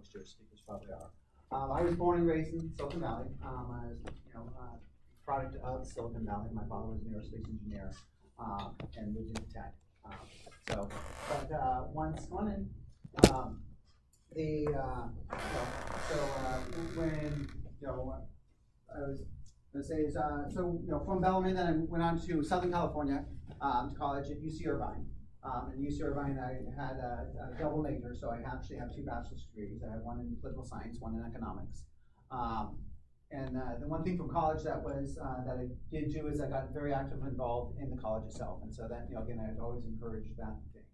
most Jewish speakers probably are. I was born and raised in Silicon Valley. I was, product of Silicon Valley. My father was an aerospace engineer and moved into tech. Once gone in, when I was going to say is from Bellarmine, then I went on to Southern California to college at UC Irvine. In UC Irvine, I had a double major, so I actually have 2 bachelor's degrees. I had one in political science, one in economics. The one thing from college that I did do is I got very actively involved in the college itself, and so that again I'd always encourage that thing.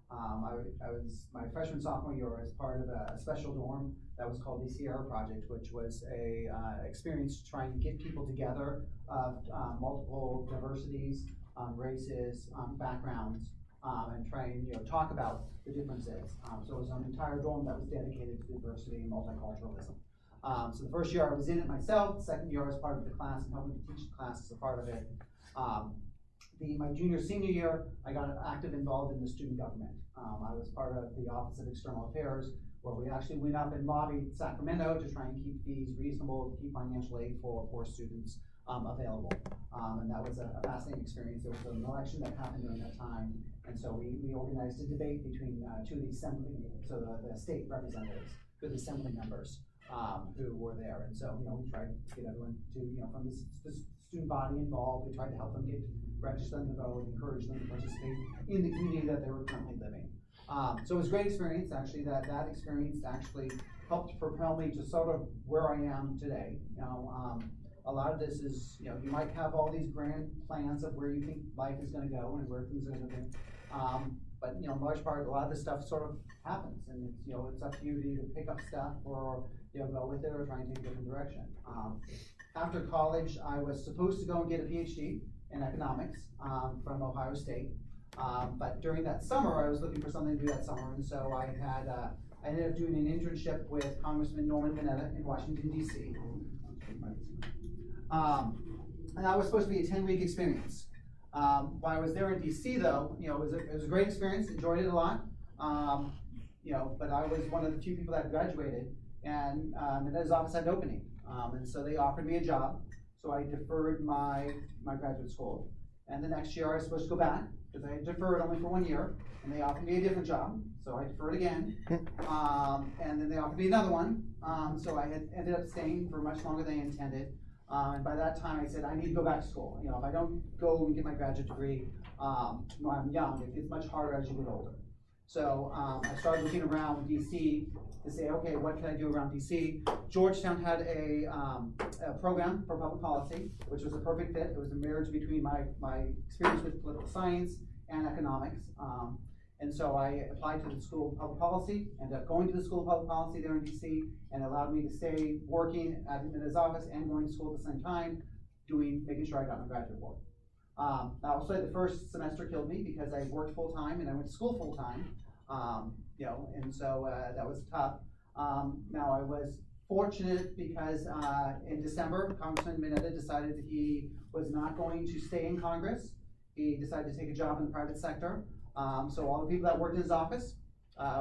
I was my freshman sophomore year as part of a special dorm that was called the Sierra Project, which was a experience trying to get people together of multiple diversities, races, backgrounds, and try and talk about the differences. So it was an entire dorm that was dedicated to diversity and multiculturalism. So the first year I was in it myself. The second year I was part of the class and helping to teach the class as a part of it. My junior, senior year, I got active involved in the student government. I was part of the Office of External Affairs, where we actually went up and lobbied Sacramento to try and keep fees reasonable, to keep financial aid for students available. And that was a fascinating experience. There was an election that happened during that time, and so we organized a debate between 2 of the assembly, so the state representatives, 2 of the assembly members who were there. And so we tried to get everyone to from the student body involved. We tried to help them register them to vote, encourage them to participate in the community that they were currently living. So it was a great experience, actually. That experience actually helped propel me to sort of where I am today. A lot of this is, you might have all these grand plans of where you think life is going to go and where things are going to be. But in large part, a lot of this stuff sort of happens, and it's up to you to either pick up stuff or go with it or try and take a different direction. After college, I was supposed to go and get a PhD in economics from Ohio State. But during that summer, I was looking for something to do that summer, and so I ended up doing an internship with Congressman Norman Mineta in Washington, D.C. And that was supposed to be a 10-week experience. While I was there in D.C., though, it was a great experience. Enjoyed it a lot. But I was one of the few people that graduated, and Mineta's office had an opening, and so they offered me a job. So I deferred my graduate school, and the next year I was supposed to go back because I had deferred only for 1 year, and they offered me a different job, so I deferred again, and then they offered me another one, so I had ended up staying for much longer than I intended. And by that time, I said, I need to go back to school. If I don't go and get my graduate degree when I'm young, it gets much harder as you get older. So I started looking around DC to say, okay, what can I do around DC? Georgetown had a program for public policy, which was a perfect fit. It was a marriage between my experience with political science and economics. And so I applied to the School of Public Policy, ended up going to the School of Public Policy there in DC, and it allowed me to stay working at his office and going to school at the same time, making sure I got my graduate work. Now, also the first semester killed me because I worked full time and I went to school full time, and so that was tough. Now I was fortunate because in December, Congressman Mineta decided that he was not going to stay in Congress. He decided to take a job in the private sector. So all the people that worked in his office,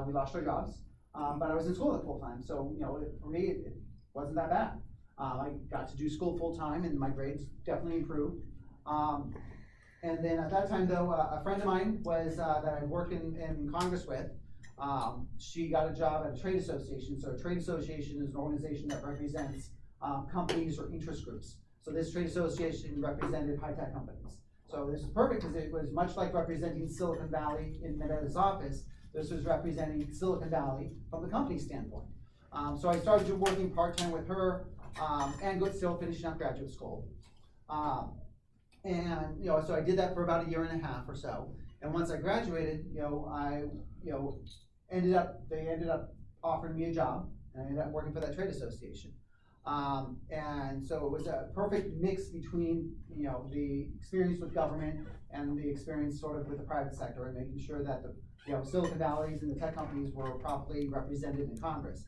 we lost our jobs. But I was in school at full time, so for me it wasn't that bad. I got to do school full time, and my grades definitely improved. And then at that time, though, a friend of mine was that I worked in Congress with. She got a job at a trade association. So a trade association is an organization that represents companies or interest groups. So this trade association represented high-tech companies. So this is perfect because it was much like representing Silicon Valley in Mineta's office. This was representing Silicon Valley from the company standpoint. So I started working part-time with her and still finishing up graduate school. So I did that for about 1.5 years or so. And once I graduated, they ended up offering me a job, and I ended up working for that trade association. And so it was a perfect mix between the experience with government and the experience sort of with the private sector, and making sure that the Silicon Valleys and the tech companies were properly represented in Congress.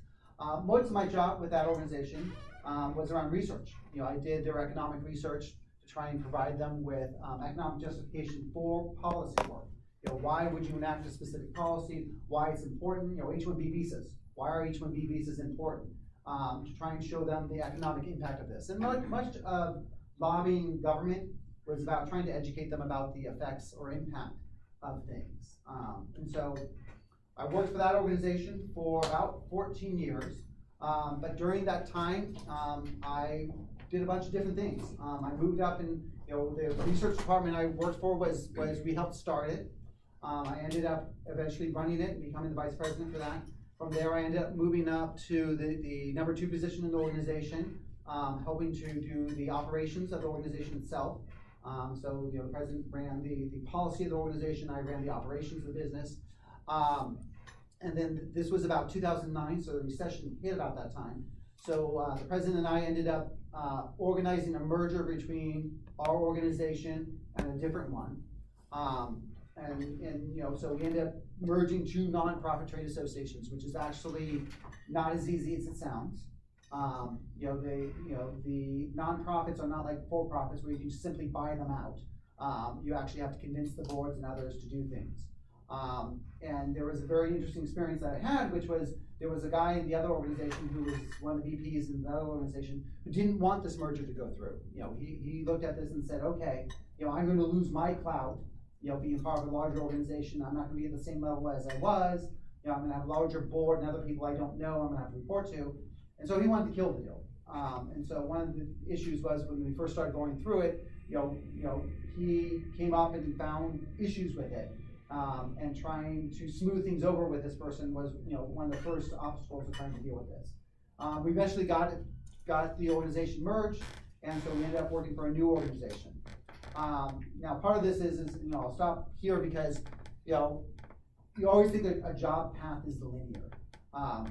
Most of my job with that organization was around research. I did their economic research to try and provide them with economic justification for policy work. Why would you enact a specific policy? Why it's important? H-1B visas. Why are H-1B visas important? To try and show them the economic impact of this. And much of lobbying government was about trying to educate them about the effects or impact of things. And so I worked for that organization for about 14 years. But during that time, I did a bunch of different things. I moved up, and the research department I worked for was we helped start it. I ended up eventually running it and becoming the vice president for that. From there, I ended up moving up to the number 2 position in the organization, helping to do the operations of the organization itself. So the president ran the policy of the organization. I ran the operations of the business. And then this was about 2009, so the recession hit about that time. So the president and I ended up organizing a merger between our organization and a different one. So we ended up merging 2 nonprofit trade associations, which is actually not as easy as it sounds. The nonprofits are not like for-profits where you can just simply buy them out. You actually have to convince the boards and others to do things. And there was a very interesting experience that I had, which was there was a guy in the other organization who was one of the VPs in the other organization who didn't want this merger to go through. He looked at this and said, okay, I'm going to lose my clout, being part of a larger organization. I'm not going to be at the same level as I was. I'm going to have a larger board and other people I don't know I'm going to have to report to. And so he wanted to kill the deal. And so one of the issues was when we first started going through it, he came up and found issues with it. And trying to smooth things over with this person was, one of the first obstacles of trying to deal with this. We eventually got the organization merged, and so we ended up working for a new organization. Now, part of this is I'll stop here because, you always think that a job path is linear. And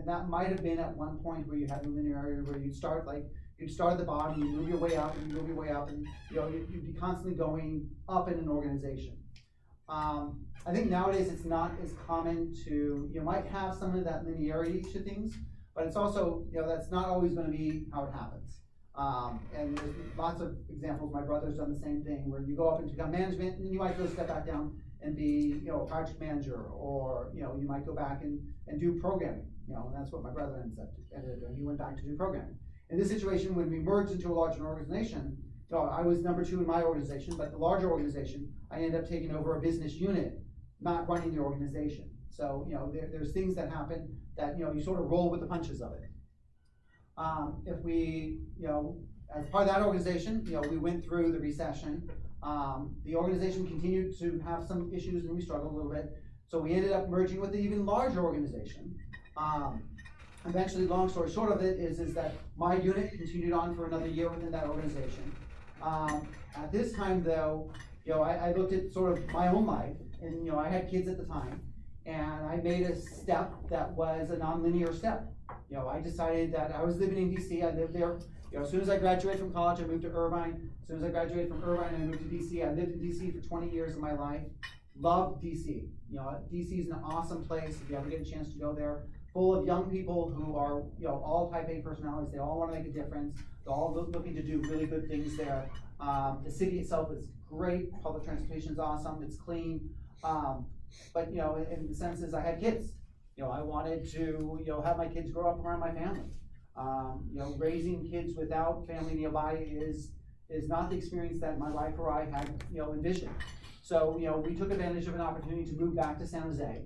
that might have been at one point where you had the linearity where you'd start at the bottom, you move your way up, and you move your way up, and you'd be constantly going up in an organization. I think nowadays it's not as common to, you might have some of that linearity to things, but it's also, that's not always going to be how it happens. And there's lots of examples. My brother's done the same thing where you go up into become management, and then you might go step back down and be, a project manager, or you might go back and do programming. And that's what my brother ended up doing. He went back to do programming. In this situation, when we merged into a larger organization, I was number 2 in my organization, but the larger organization, I ended up taking over a business unit, not running the organization. So, there's things that happen that, you sort of roll with the punches of it. If we, as part of that organization, we went through the recession. The organization continued to have some issues, and we struggled a little bit. So we ended up merging with an even larger organization. Eventually, long story short of it is that my unit continued on for another year within that organization. At this time, though, I looked at sort of my own life, and I had kids at the time, and I made a step that was a nonlinear step. I decided that I was living in DC. I lived there. As soon as I graduated from college, I moved to Irvine. As soon as I graduated from Irvine, I moved to DC. I lived in DC for 20 years of my life. Loved DC. DC is an awesome place if you ever get a chance to go there. Full of young people who are, all type A personalities. They all want to make a difference. They're all looking to do really good things there. The city itself is great. Public transportation is awesome. It's clean. But in the sense is I had kids. I wanted to, have my kids grow up around my family. Raising kids without family nearby is not the experience that my wife or I had, envisioned. So, we took advantage of an opportunity to move back to San Jose.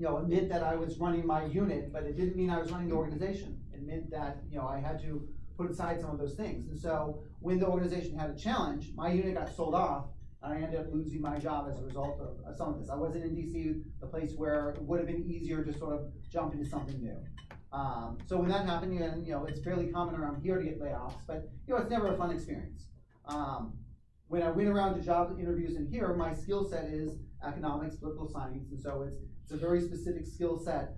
Admit that I was running my unit, but it didn't mean I was running the organization. It meant that, I had to put aside some of those things. And so when the organization had a challenge, my unit got sold off, and I ended up losing my job as a result of some of this. I wasn't in DC, the place where it would have been easier to sort of jump into something new. So when that happened, it's fairly common around here to get layoffs, but it's never a fun experience. When I went around to job interviews in here, my skill set is economics, political science, and so it's a very specific skill set,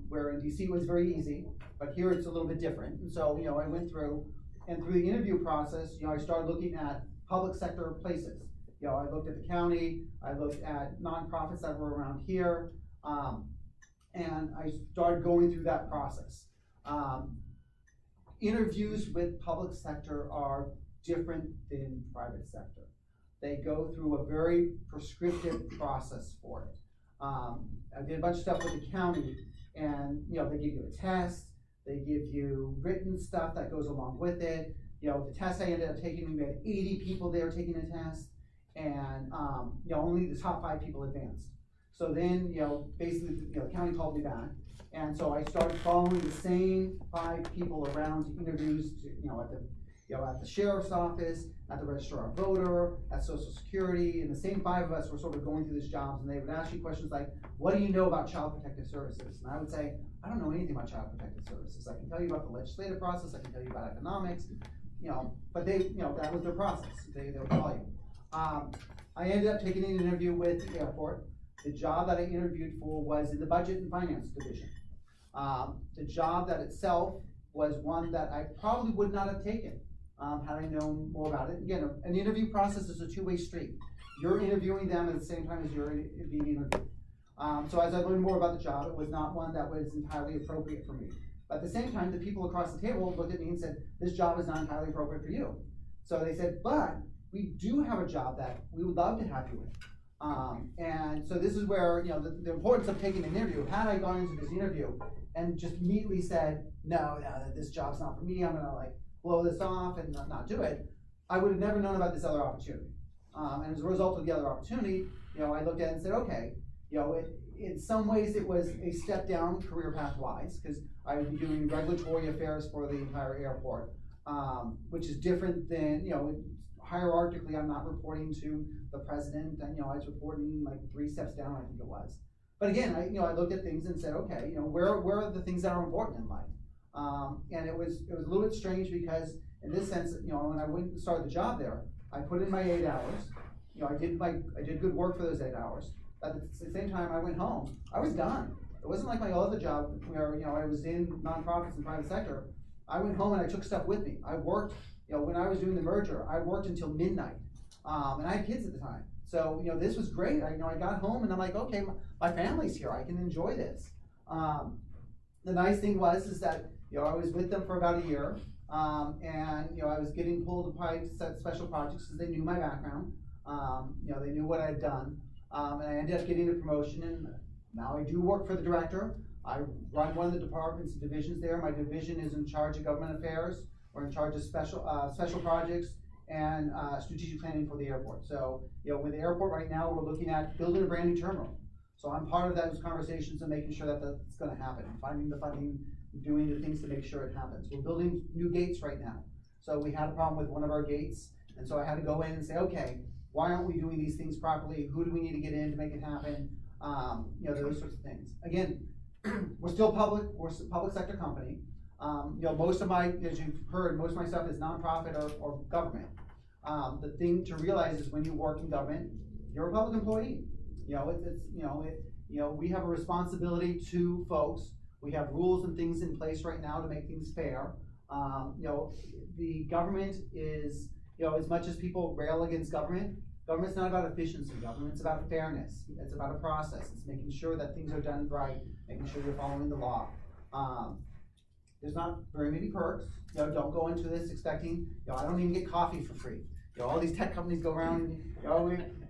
where in DC it was very easy, but here it's a little bit different. And so, I went through, and through the interview process, I started looking at public sector places. I looked at the county, I looked at nonprofits that were around here, and I started going through that process. Interviews with public sector are different than private sector. They go through a very prescriptive process for it. I did a bunch of stuff with the county, and, you know, they give you a test, they give you written stuff that goes along with it. You know, the test I ended up taking, we had 80 people there taking the test, and, you know, only the top 5 people advanced. So then, you know, basically, you know, the county called me back, and so I started following the same 5 people around to interviews, to, you know, at the sheriff's office, at the registrar of voter, at Social Security, and the same 5 of us were sort of going through these jobs, and they would ask you questions like, what do you know about Child Protective Services? And I would say, I don't know anything about Child Protective Services. I can tell you about the legislative process, I can tell you about economics, you know, but they, you know, that was their process. They would call you. I ended up taking an interview with the airport. The job that I interviewed for was in the budget and finance division. The job that itself was one that I probably would not have taken had I known more about it. Again, an interview process is a two-way street. You're interviewing them at the same time as you're being interviewed. So as I learned more about the job, it was not one that was entirely appropriate for me. But at the same time, the people across the table looked at me and said, this job is not entirely appropriate for you. So they said, but we do have a job that we would love to have you in. And so this is where, you know, the importance of taking an interview. Had I gone into this interview and just immediately said, no, this job's not for me, I'm gonna like blow this off and not do it, I would have never known about this other opportunity. And as a result of the other opportunity, you know, I looked at it and said, okay, you know, in some ways it was a step down career path-wise, because I would be doing regulatory affairs for the entire airport, which is different than, you know, hierarchically I'm not reporting to the president, and, you know, I was reporting like 3 steps down, I think it was. But again, I looked at things and said, okay, you know, where are the things that are important in life? And it was a little bit strange because in this sense, you know, when I went and started the job there, I put in my 8 hours. You know, I did good work for those 8 hours. But at the same time, I went home, I was done. It wasn't like my other job where, you know, I was in nonprofits and private sector. I went home and I took stuff with me. I worked, you know, when I was doing the merger, I worked until midnight. And I had kids at the time. So, you know, this was great. I got home and I'm like, okay, my family's here. I can enjoy this. The nice thing is that, you know, I was with them for about a year. And, you know, I was getting pulled to special projects because they knew my background. You know, they knew what I'd done. And I ended up getting a promotion, and now I do work for the director. I run one of the departments and divisions there. My division is in charge of government affairs. We're in charge of special projects and strategic planning for the airport. So, you know, with the airport right now, we're looking at building a brand new terminal. So I'm part of those conversations and making sure that that's going to happen, finding the funding, doing the things to make sure it happens. We're building new gates right now. So we had a problem with one of our gates, and so I had to go in and say, okay, why aren't we doing these things properly? Who do we need to get in to make it happen? You know, those sorts of things. Again, we're still public. We're a public sector company. You know, most of my, as you've heard, most of my stuff is nonprofit or government. The thing to realize is when you work in government, you're a public employee. You know, we have a responsibility to folks. We have rules and things in place right now to make things fair. You know, the government is, you know, as much as people rail against government's not about efficiency. Government's about fairness. It's about a process. It's making sure that things are done right, making sure you're following the law. There's not very many perks. You know, don't go into this expecting, you know, I don't even get coffee for free. You know, all these tech companies go around and, you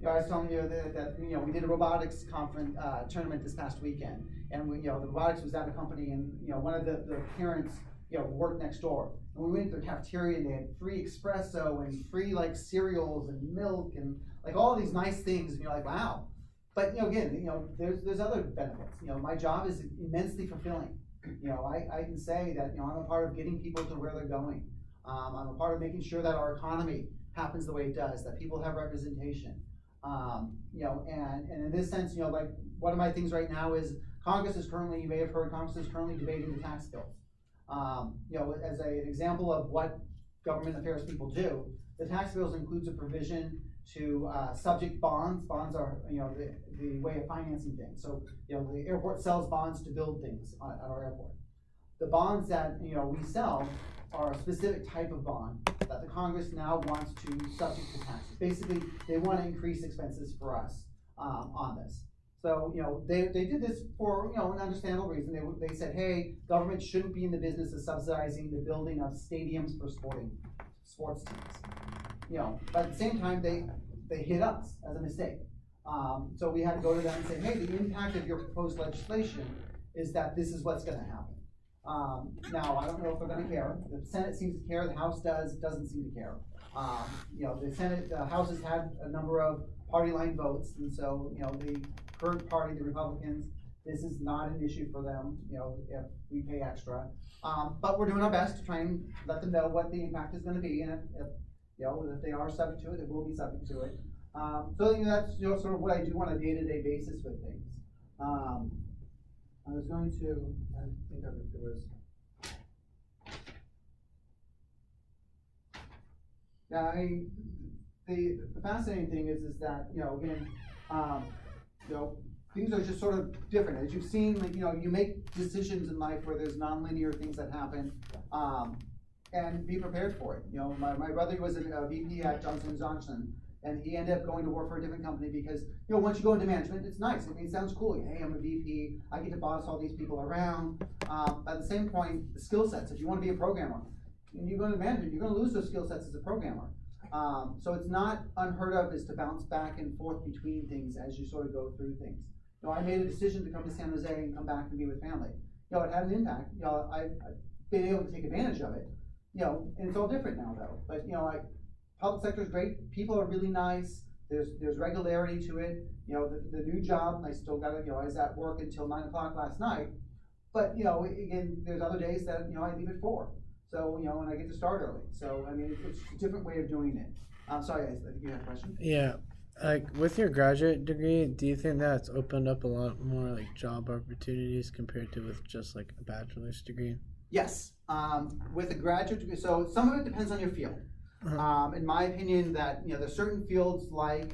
know, I was telling you that you know, we did a robotics conference tournament this past weekend, and you know, the robotics was at a company, and you know, one of the parents, you know, worked next door. And we went to the cafeteria and they had free espresso and free like cereals and milk and like all these nice things, and you're like, wow. But you know, again, you know, there's other benefits. You know, my job is immensely fulfilling. You know, I can say that, you know, I'm a part of getting people to where they're going. I'm a part of making sure that our economy happens the way it does, that people have representation. You know, and in this sense, you know, like one of my things right now is Congress is currently, you may have heard, Congress is currently debating the tax bills. You know, as an example of what government affairs people do, the tax bills includes a provision to subject bonds. Bonds are, you know, the way of financing things. So, you know, the airport sells bonds to build things at our airport. The bonds that, you know, we sell are a specific type of bond that the Congress now wants to subject to taxes. Basically, they want to increase expenses for us on this. So, you know, they did this for, you know, an understandable reason. They said, hey, government shouldn't be in the business of subsidizing the building of stadiums for sports teams. You know, but at the same time, they hit us as a mistake. So we had to go to them and say, hey, the impact of your proposed legislation is that this is what's gonna happen. Now, I don't know if they're gonna care. The Senate seems to care, the House doesn't seem to care. The House has had a number of party line votes, and so, the current party, the Republicans, this is not an issue for them, if we pay extra. But we're doing our best to try and let them know what the impact is gonna be, and if they are subject to it, they will be subject to it. So that's sort of what I do on a day-to-day basis with things. I was going to, I think there was. Yeah, the fascinating thing is that, again, things are just sort of different. As you've seen, like, you make decisions in life where there's nonlinear things that happen, and be prepared for it. My brother was a VP at Johnson & Johnson, and he ended up going to work for a different company because, once you go into management, it's nice. I mean, it sounds cool. Hey, I'm a VP. I get to boss all these people around. At the same point, the skill sets. If you want to be a programmer, and you go into management, you're going to lose those skill sets as a programmer. So it's not unheard of is to bounce back and forth between things as you sort of go through things. I made a decision to come to San Jose and come back and be with family. It had an impact. I've been able to take advantage of it. And it's all different now though. But public sector is great. People are really nice. There's regularity to it. The new job, I still got to, I was at work until 9 o'clock last night. But again, there's other days that I leave at 4. So and I get to start early. So I mean, it's a different way of doing it. I'm sorry, I think you had a question. Yeah. With your graduate degree, do you think that's opened up a lot more job opportunities compared to with just a bachelor's degree? Yes, with a graduate degree, so some of it depends on your field. In my opinion, that there's certain fields some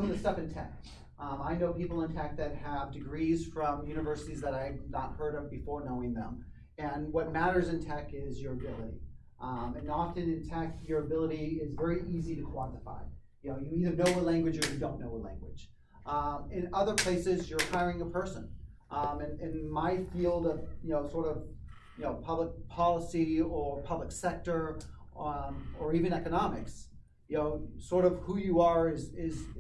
of the stuff in tech. I know people in tech that have degrees from universities that I've not heard of before knowing them. And what matters in tech is your ability. And often in tech, your ability is very easy to quantify. You either know a language or you don't know a language. In other places, you're hiring a person. In my field of public policy or public sector, or even economics, sort of who you are it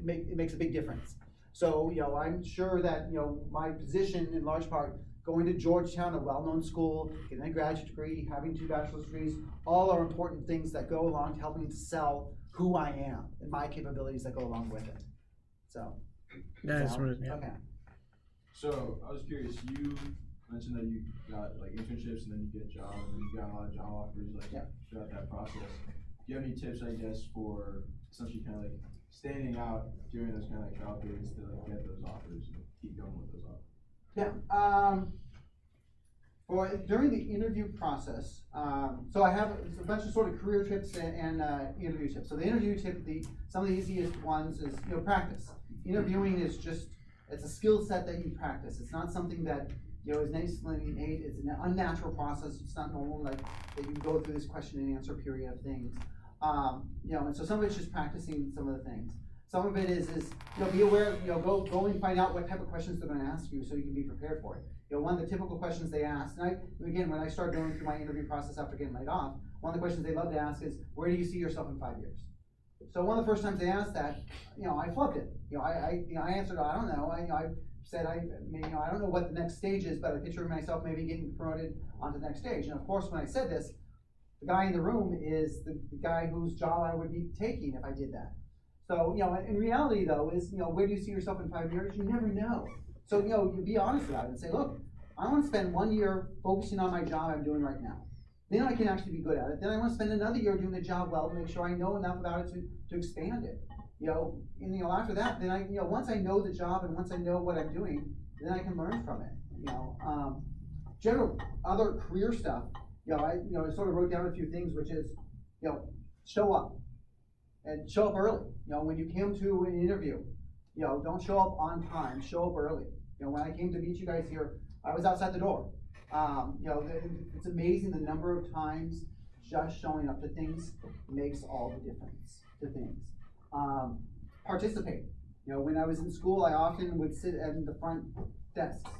makes a big difference. So I'm sure that my position in large part, going to Georgetown, a well-known school, getting a graduate degree, having 2 bachelor's degrees, all are important things that go along to helping to sell who I am and my capabilities that go along with it. So, okay. So I was curious, you mentioned that you got internships and then you get jobs and then you got a lot of job offers throughout that process. Do you have any tips, I guess, for essentially kind of standing out during those kind of trial periods to get those offers and keep going with those offers? Yeah. During the interview process, so I have a bunch of sort of career tips and interview tips. So the interview tip, some of the easiest ones is practice. Interviewing is it's a skill set that you practice. It's not something that is nicely innate. It's an unnatural process. It's not normal that you go through this question and answer period of things. And so some of it's just practicing some of the things. Some of it is be aware, go and find out what type of questions they're going to ask you so you can be prepared for it. One of the typical questions they ask, and again, when I started going through my interview process after getting laid off, one of the questions they love to ask is, where do you see yourself in 5 years? So one of the first times they asked that, I flubbed it. I answered, I don't know. I said, I don't know what the next stage is, but I picture myself maybe getting promoted onto the next stage. And of course, when I said this, the guy in the room is the guy whose job I would be taking if I did that. So, in reality though is, where do you see yourself in 5 years? You never know. So, you be honest about it and say, look, I want to spend 1 year focusing on my job I'm doing right now. Then I can actually be good at it. Then I want to spend another year doing the job well to make sure I know enough about it to expand it. And after that, then once I know the job and once I know what I'm doing, then I can learn from it. General other career stuff, I sort of wrote down a few things, which is, show up. And show up early. When you came to an interview, don't show up on time. Show up early. When I came to meet you guys here, I was outside the door. It's amazing the number of times just showing up to things makes all the difference to things. Participate. When I was in school, I often would sit at the front desks.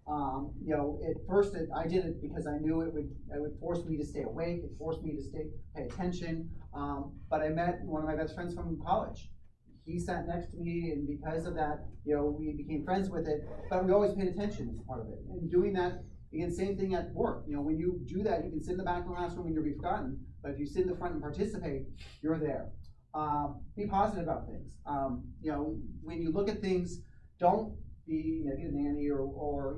At first I did it because I knew it would force me to stay awake. It forced me to pay attention. But I met one of my best friends from college. he sat next to me, and because of that, we became friends with it, but we always paid attention as part of it. And doing that, again, same thing at work. When you do that, you can sit in the back of the classroom and you'll be forgotten, but if you sit in the front and participate, you're there. Be positive about things. When you look at things, don't be negative Nanny or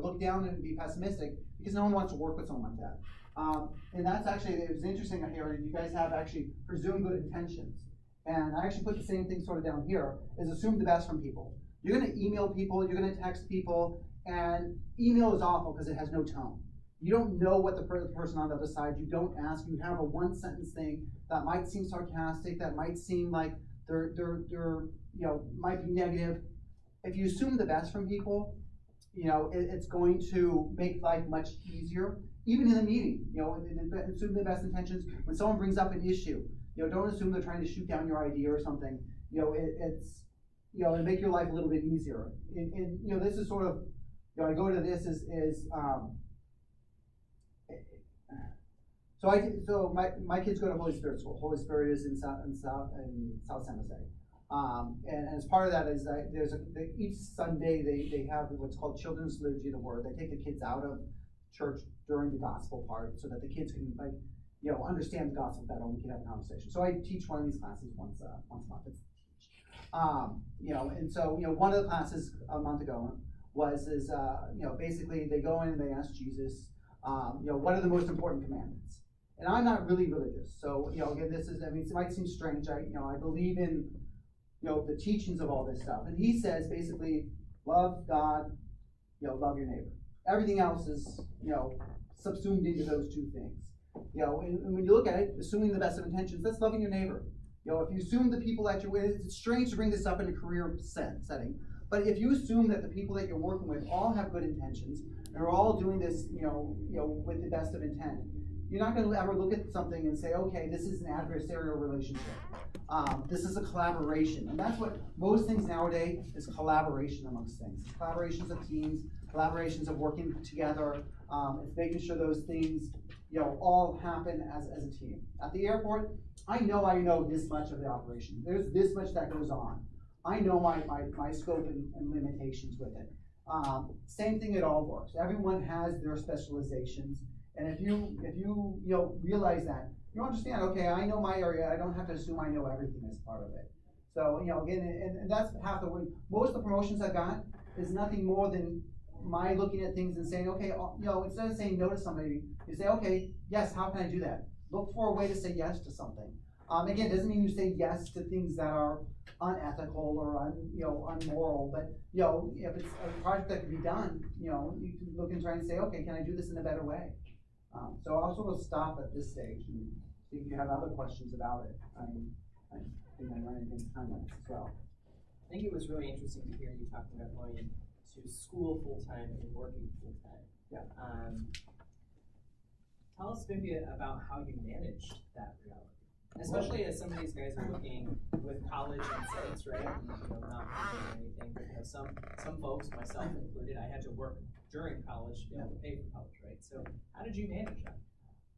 look down and be pessimistic, because no one wants to work with someone like that. And that's actually, it was interesting here, you guys have actually presumed good intentions. And I actually put the same thing sort of down here, is assume the best from people. You're gonna email people, you're gonna text people, and email is awful because it has no tone. You don't know what the person on the other side, you don't ask, you have a one sentence thing that might seem sarcastic, that might seem like they're might be negative. If you assume the best from people, it's going to make life much easier. Even in a meeting, assume the best intentions. When someone brings up an issue, don't assume they're trying to shoot down your idea or something. It'll make your life a little bit easier. And this is sort of, I go to this so my kids go to Holy Spirit School. Holy Spirit is in South San Jose. And as part of that is that each Sunday they have what's called Children's Liturgy of the Word. They take the kids out of church during the gospel part so that the kids can understand the gospel better and we can have a conversation. So I teach one of these classes once a month. And so one of the classes a month ago is basically they go in and they ask Jesus, what are the most important commandments? And I'm not really religious, so again, it might seem strange. I believe in the teachings of all this stuff, and he says basically, love God, love your neighbor. Everything else is subsumed into those two things. And when you look at it, assuming the best of intentions, that's loving your neighbor. If you assume the people that you're with, it's strange to bring this up in a career setting, but if you assume that the people that you're working with all have good intentions and are all doing this, with the best of intent, you're not going to ever look at something and say, okay, this is an adversarial relationship. This is a collaboration. And that's what most things nowadays is, collaboration amongst things. It's collaborations of teams, collaborations of working together. It's making sure those things, all happen as a team. At the airport, I know this much of the operation. There's this much that goes on. I know my scope and limitations with it. Same thing at all works. Everyone has their specializations. And if you realize that, you understand, okay, I know my area, I don't have to assume I know everything as part of it. So, again, and that's half the way. Most of the promotions I got is nothing more than my looking at things and saying, okay, instead of saying no to somebody, you say, okay, yes, how can I do that? Look for a way to say yes to something. Again, it doesn't mean you say yes to things that are unethical or unmoral, but if it's a project that can be done, you can look and try and say, okay, can I do this in a better way? So I'll sort of stop at this stage and see if you have other questions about it. I think I'm running against timelines as well. I think it was really interesting to hear you talking about going to school full-time and working full-time. Yeah. Tell us maybe about how you managed that reality. Especially as some of these guys are looking with college in sights, right? And, not doing anything. But, some folks, myself included, I had to work during college to be able to pay for college, right? So how did you manage that?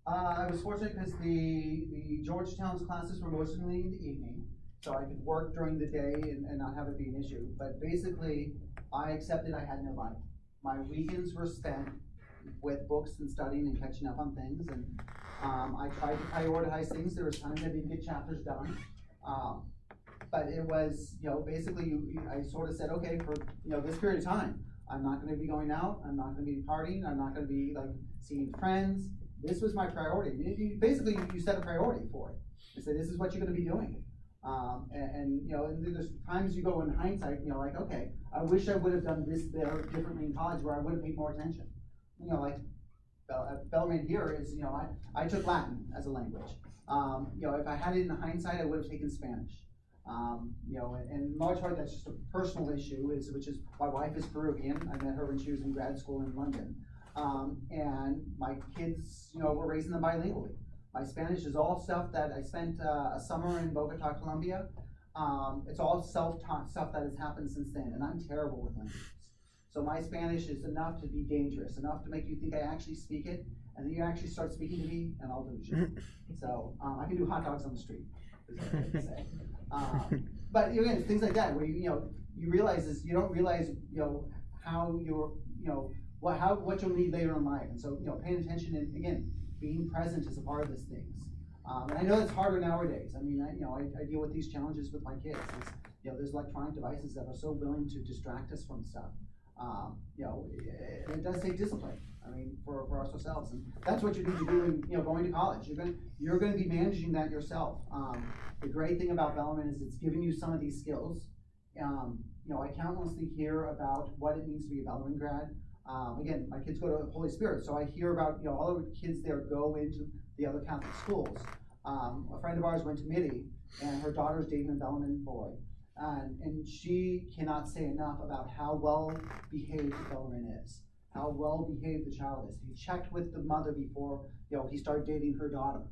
I was fortunate because the Georgetown's classes were mostly in the evening, so I could work during the day and not have it be an issue. But basically, I accepted I had no life. My weekends were spent with books and studying and catching up on things, and I tried to prioritize things. There was times I didn't get chapters done, but it was, basically I sort of said, okay, for this period of time, I'm not going to be going out, I'm not going to be partying, I'm not going to be seeing friends. This was my priority. Basically, you set a priority for it. You say, this is what you're going to be doing. And there's times you go in hindsight, okay, I wish I would have done this there differently in college where I would have paid more attention. Bellarmine here is, I took Latin as a language. If I had it in hindsight, I would have taken Spanish. And in large part, that's just a personal issue, which is my wife is Peruvian. I met her when she was in grad school in London. And my kids, we're raising them bilingually. My Spanish is all stuff that I spent a summer in Bogota, Colombia. It's all self-taught stuff that has happened since then, and I'm terrible with languages. So my Spanish is enough to be dangerous, enough to make you think I actually speak it, and then you actually start speaking to me, and I'll lose you. So I can do hot dogs on the street, is what I can say. but again, things like that, where you realize you don't realize, how you're, what you'll need later in life. And so, paying attention and again, being present is a part of these things. And I know it's harder nowadays. I mean, I deal with these challenges with my kids. There's electronic devices that are so willing to distract us from stuff. It does take discipline. I mean, for us ourselves, and that's what you need to do in, going to college. You're going to be managing that yourself. The great thing about Bellarmine is it's giving you some of these skills. I countlessly hear about what it means to be a Bellarmine grad. Again, my kids go to Holy Spirit, so I hear about, all the kids there go into the other Catholic schools. A friend of ours went to MIDI, and her daughter's dating a Bellarmine boy. And she cannot say enough about how well behaved Bellarmine is, how well behaved the child is. He checked with the mother before, he started dating her daughter.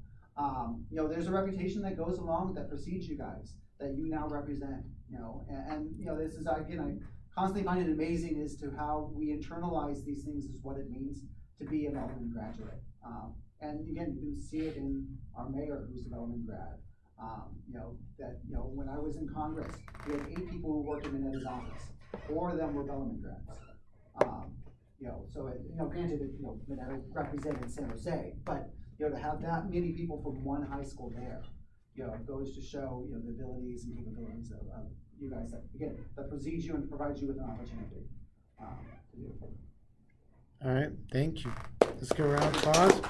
There's a reputation that goes along that precedes you guys, that you now represent, this is, again, I constantly find it amazing as to how we internalize these things as what it means to be a Bellarmine graduate. And again, you can see it in our mayor, who's a Bellarmine grad. When I was in Congress, we had 8 people who worked in Minetta's office. 4 of them were Bellarmine grads. Granted that, Minetta represented San Jose, but, to have that many people from one high school there, goes to show, the abilities and capabilities of you guys that, again, that precedes you and provides you with an opportunity to do. All right, thank you. Let's give a round of applause.